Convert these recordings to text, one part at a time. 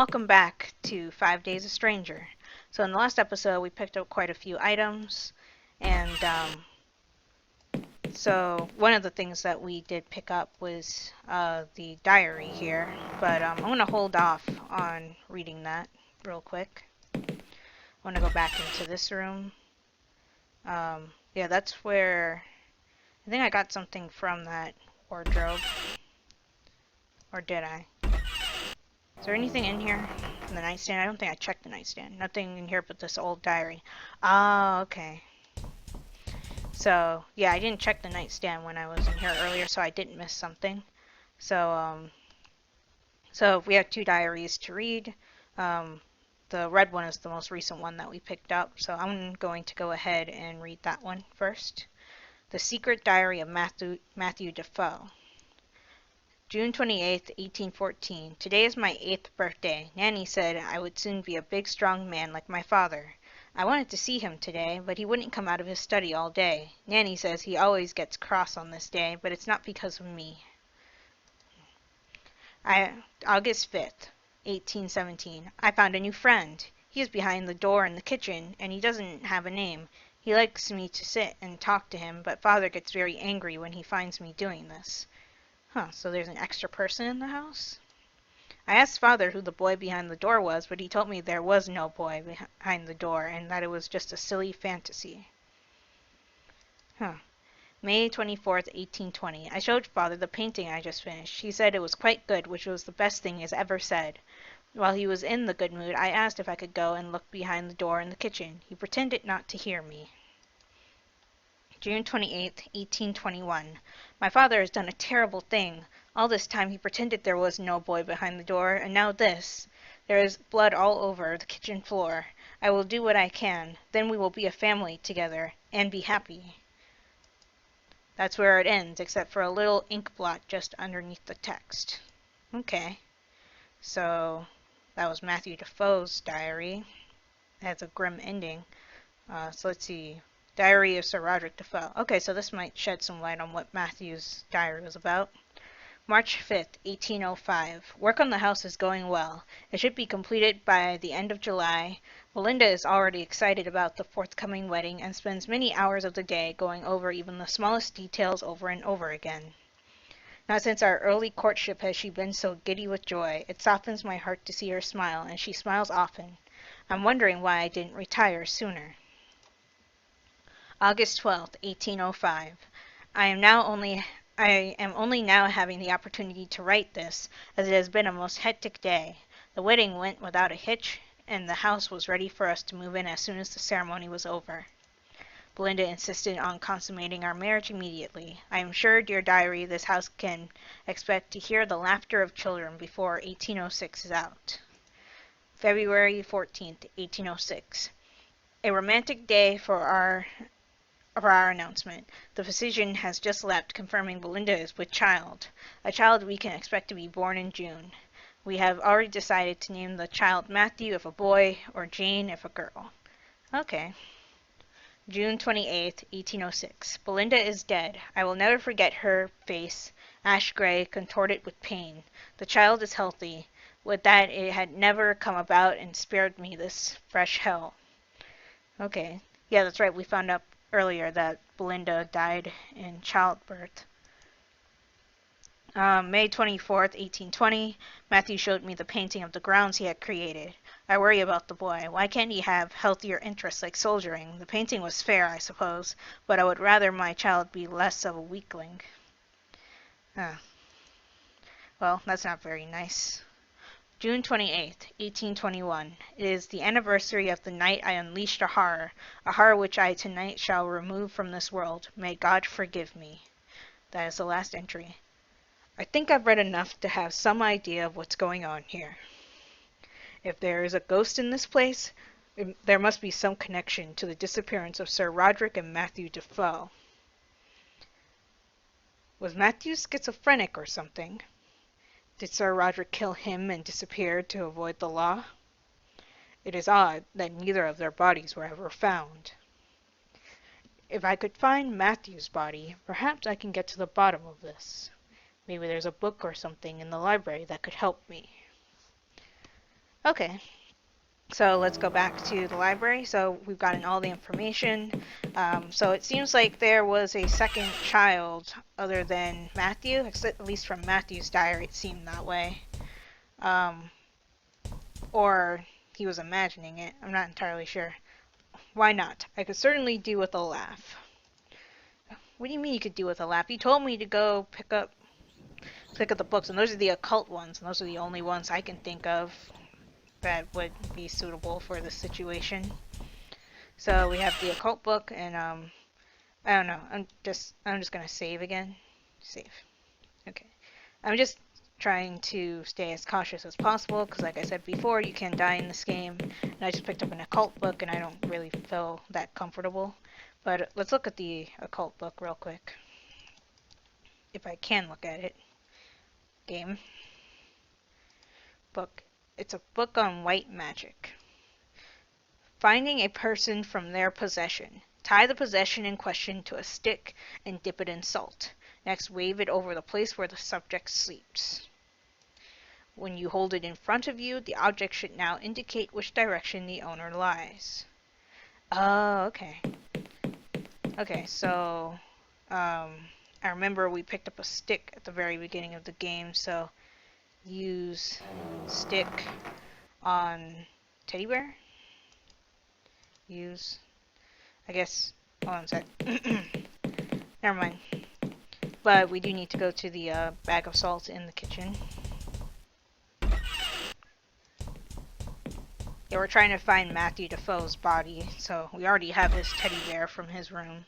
Welcome back to 5 Days a Stranger. So in the last episode, we picked up quite a few items, and so one of the things that we did pick up was the diary here, but I'm going to hold off on reading that real quick. I want to go back into this room. Yeah, that's where I think I got something from that wardrobe, or did I? Is there anything in here? In the nightstand? I don't think I checked the nightstand. Nothing in here but this old diary. Oh, okay. So, yeah, I didn't check the nightstand when I was in here earlier, so I didn't miss something. So we have two diaries to read. Um, the red one is the most recent one that we picked up, so I'm going to go ahead and read that one first. The Secret Diary of Matthew Defoe. June 28th, 1814. Today is my 8th birthday. Nanny said I would soon be a big, strong man like my father. I wanted to see him today, but he wouldn't come out of his study all day. Nanny says he always gets cross on this day, but it's not because of me. August 5th, 1817. I found a new friend. He is behind the door in the kitchen, and he doesn't have a name. He likes me to sit and talk to him, but father gets very angry when he finds me doing this. Huh, so there's an extra person in the house? I asked father who the boy behind the door was, but he told me there was no boy behind the door and that it was just a silly fantasy. Huh. May 24th, 1820. I showed father the painting I just finished. He said it was quite good, which was the best thing he has ever said. While he was in the good mood, I asked if I could go and look behind the door in the kitchen. He pretended not to hear me. June 28th, 1821. My father has done a terrible thing. All this time he pretended there was no boy behind the door, and now this. There is blood all over the kitchen floor. I will do what I can. Then we will be a family together, and be happy. That's where it ends, except for a little ink blot just underneath the text. Okay. So, that was Matthew Defoe's diary. It has a grim ending. So let's see. Diary of Sir Roderick Defoe. Okay, so this might shed some light on what Matthew's diary was about. March 5th, 1805. Work on the house is going well. It should be completed by the end of July. Belinda is already excited about the forthcoming wedding and spends many hours of the day going over even the smallest details over and over again. Not since our early courtship has she been so giddy with joy. It softens my heart to see her smile, and she smiles often. I'm wondering why I didn't retire sooner. August 12th, 1805. I am only now having the opportunity to write this, as it has been a most hectic day. The wedding went without a hitch, and the house was ready for us to move in as soon as the ceremony was over. Belinda insisted on consummating our marriage immediately. I am sure, dear diary, this house can expect to hear the laughter of children before 1806 is out. February 14th, 1806. A romantic day for our announcement. The physician has just left, confirming Belinda is with child. A child we can expect to be born in June. We have already decided to name the child Matthew if a boy, or Jane if a girl. Okay. June 28th, 1806. Belinda is dead. I will never forget her face, ash gray, contorted with pain. The child is healthy. Would that it had never come about and spared me this fresh hell. Okay. Yeah, that's right. We found out earlier that Belinda died in childbirth. May 24th, 1820. Matthew showed me the painting of the grounds he had created. I worry about the boy. Why can't he have healthier interests like soldiering? The painting was fair, I suppose, but I would rather my child be less of a weakling. Well, that's not very nice. June 28th, 1821. It is the anniversary of the night I unleashed a horror which I tonight shall remove from this world. May God forgive me. That is the last entry. I think I've read enough to have some idea of what's going on here. If there is a ghost in this place, there must be some connection to the disappearance of Sir Roderick and Matthew Defoe. Was Matthew schizophrenic or something? Did Sir Roderick kill him and disappear to avoid the law? It is odd that neither of their bodies were ever found. If I could find Matthew's body, perhaps I can get to the bottom of this. Maybe there's a book or something in the library that could help me. Okay, so let's go back to the library. So we've gotten all the information. So it seems like there was a second child other than Matthew, at least from Matthew's diary, it seemed that way. Um, or he was imagining it. I'm not entirely sure. Why not? I could certainly do with a laugh. What do you mean you could do with a laugh? You told me to go pick up the books, and those are the occult ones, and those are the only ones I can think of that would be suitable for this situation. So we have the occult book, and I don't know. I'm just gonna save again. Save. Okay. I'm just trying to stay as cautious as possible because, like I said before, you can die in this game. And I just picked up an occult book, and I don't really feel that comfortable. But let's look at the occult book real quick, if I can look at it. Game book. It's a book on white magic. Finding a person from their possession. Tie the possession in question to a stick and dip it in salt. Next, wave it over the place where the subject sleeps. When you hold it in front of you, the object should now indicate which direction the owner lies. Oh, okay. Okay, so I remember we picked up a stick at the very beginning of the game, so use stick on teddy bear. Use, I guess, hold on a sec. Never mind. But we do need to go to the bag of salt in the kitchen. Yeah, we're trying to find Matthew Defoe's body, so we already have his teddy bear from his room.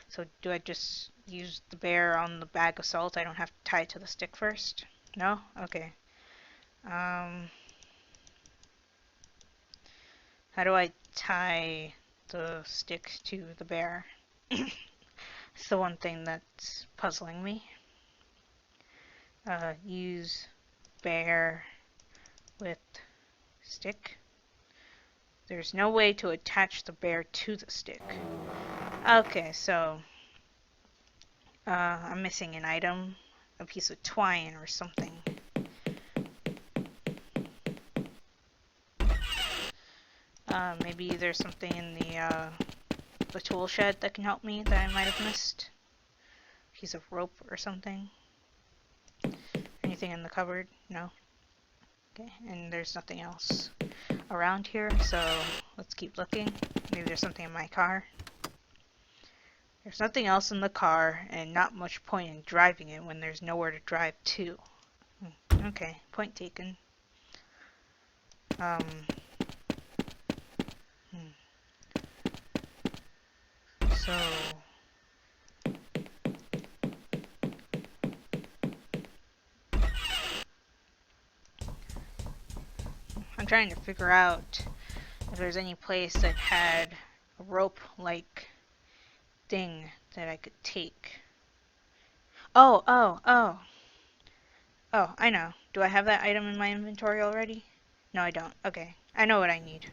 So do I just use the bear on the bag of salt? I don't have to tie it to the stick first? No? Okay. How do I tie the stick to the bear? It's the one thing that's puzzling me. Use bear with stick. There's no way to attach the bear to the stick. Okay, so I'm missing an item, a piece of twine or something. Maybe there's something in the tool shed that can help me that I might have missed. Piece of rope or something. Anything in the cupboard? No. Okay, and there's nothing else around here, so let's keep looking. Maybe there's something in my car. There's nothing else in the car, and not much point in driving it when there's nowhere to drive to. Okay, point taken. So I'm trying to figure out if there's any place that had a rope-like thing that I could take. Oh, oh, oh. Oh, I know. Do I have that item in my inventory already? No, I don't. Okay. I know what I need.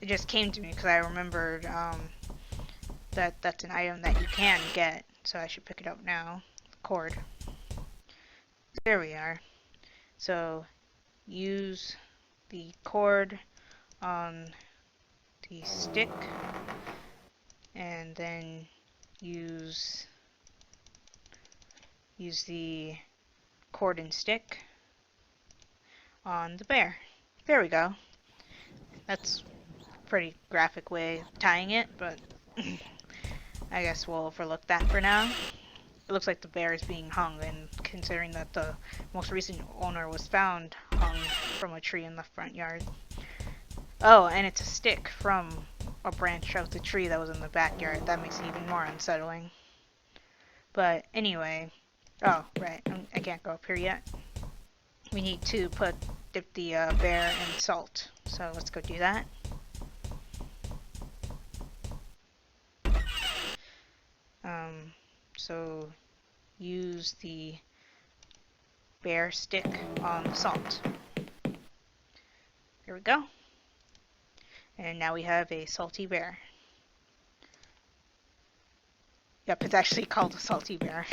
It just came to me because I remembered that that's an item that you can get, so I should pick it up now. Cord. There we are. So use the cord on the stick and then use the cord and stick on the bear. There we go. That's a pretty graphic way of tying it, but I guess we'll overlook that for now. It looks like the bear is being hung, and considering that the most recent owner was found hung from a tree in the front yard. Oh, and it's a stick from a branch of the tree that was in the backyard. That makes it even more unsettling. But anyway, oh, right, I can't go up here yet. We need to dip the bear in salt. So let's go do that. So use the bear stick on the salt. Here we go. And now we have a salty bear. Yep, it's actually called a salty bear.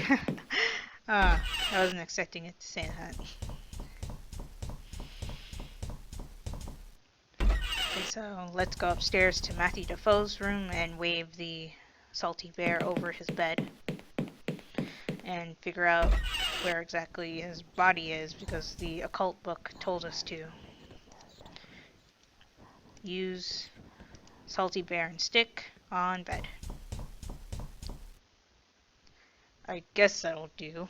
I wasn't expecting it to say that. Okay, so let's go upstairs to Matthew Defoe's room and wave the salty bear over his bed and figure out where exactly his body is, because the occult book told us to. Use salty bear and stick on bed. I guess that'll do.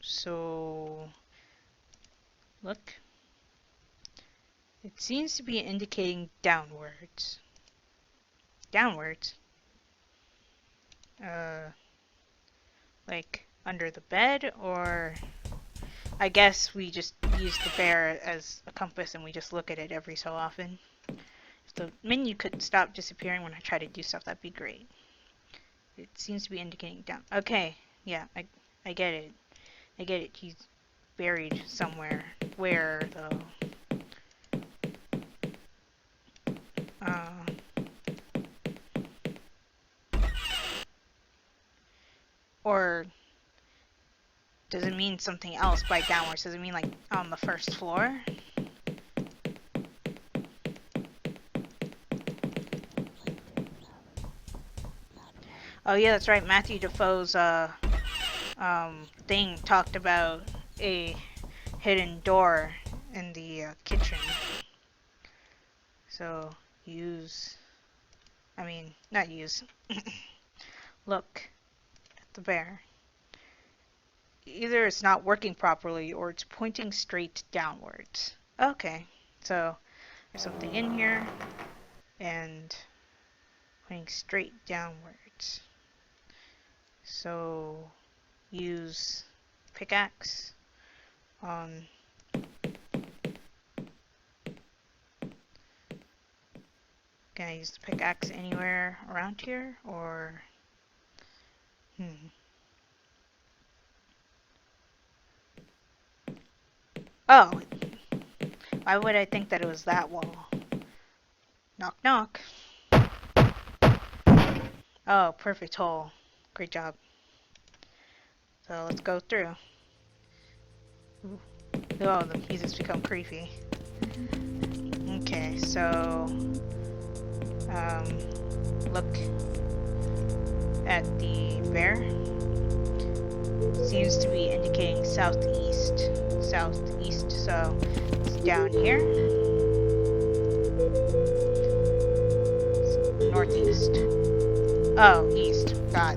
So look. It seems to be indicating downwards. Downwards? Like under the bed, or I guess we just use the bear as a compass and we just look at it every so often. If the menu could stop disappearing when I try to do stuff, that'd be great. It seems to be indicating down. Okay, yeah, I get it. I get it. He's buried somewhere. Where, though? Or does it mean something else by downwards? Does it mean like on the first floor? Oh yeah, that's right. Matthew Defoe's thing talked about a hidden door in the kitchen. So not use. Look at the bear. Either it's not working properly or it's pointing straight downwards. Okay, so there's something in here and pointing straight downwards. So use pickaxe on can I use the pickaxe anywhere around here, or oh, why would I think that it was that wall? Knock knock. Oh, perfect hole. Great job. So let's go through. Ooh. Oh, the music's become creepy. Okay, so look at the bear. Seems to be indicating southeast. Southeast, so it's down here. It's northeast. Oh, east. Got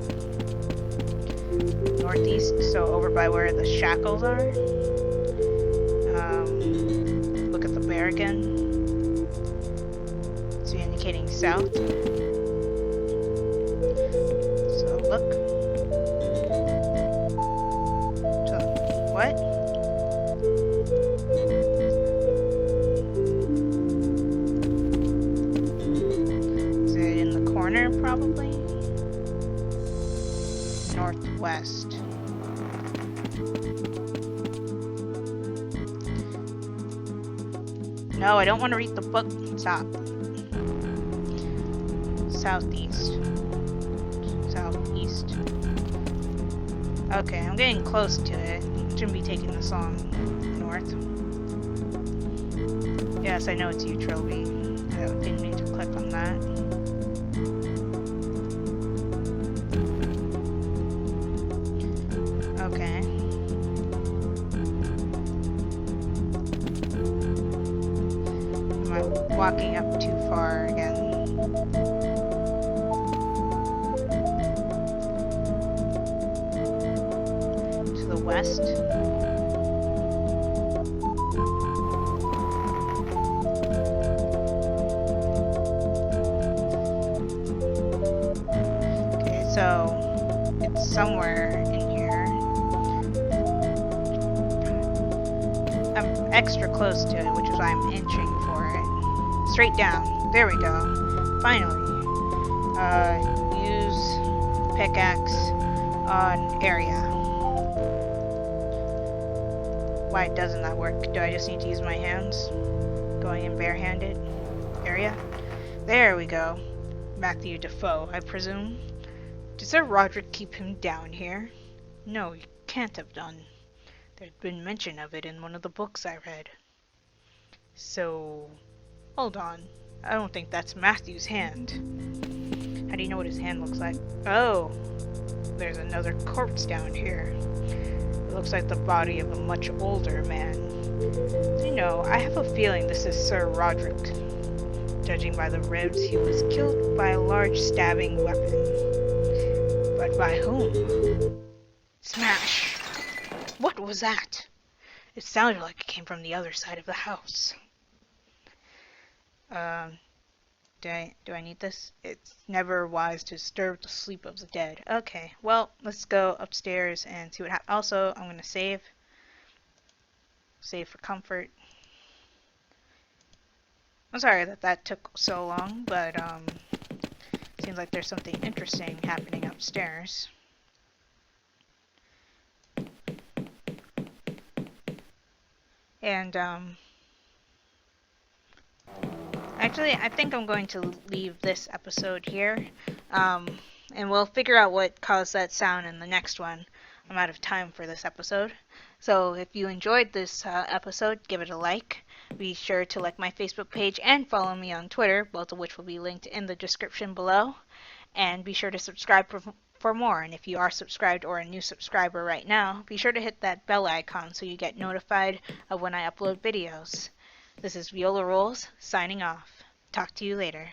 northeast, so over by where the shackles are. Look at the bear again. It's indicating south. So look. So what? Is it in the corner probably? Northwest. No, I don't want to read the book. Stop. Southeast. Southeast. Okay, I'm getting close to it. Shouldn't be taking this long. North. Yes, I know it's you, Trilby. I didn't mean to click on that. Okay. Am I walking up too far again? To the west? Okay, so it's somewhere in here. I'm extra close to it, which is why I'm inching for it. Straight down. There we go. Finally. Use pickaxe on area. Why doesn't that work? Do I just need to use my hands? Going in barehanded area? There we go. Matthew Defoe, I presume. Did Sir Roderick keep him down here? No, he can't have done. There'd been mention of it in one of the books I read. So, hold on. I don't think that's Matthew's hand. How do you know what his hand looks like? Oh, there's another corpse down here. It looks like the body of a much older man. You know, I have a feeling this is Sir Roderick. Judging by the ribs, he was killed by a large stabbing weapon. But by whom? Smash! What was that? It sounded like it came from the other side of the house. Do I need this? It's never wise to disturb the sleep of the dead. Okay, well, let's go upstairs and see what happens. Also, I'm gonna save. Save for comfort. I'm sorry that took so long, but seems like there's something interesting happening upstairs. And actually, I think I'm going to leave this episode here, and we'll figure out what caused that sound in the next one. I'm out of time for this episode. So if you enjoyed this episode, give it a like. Be sure to like my Facebook page and follow me on Twitter, both of which will be linked in the description below. And be sure to subscribe for more. And if you are subscribed or a new subscriber right now, be sure to hit that bell icon so you get notified of when I upload videos. This is Viola Rolls, signing off. Talk to you later.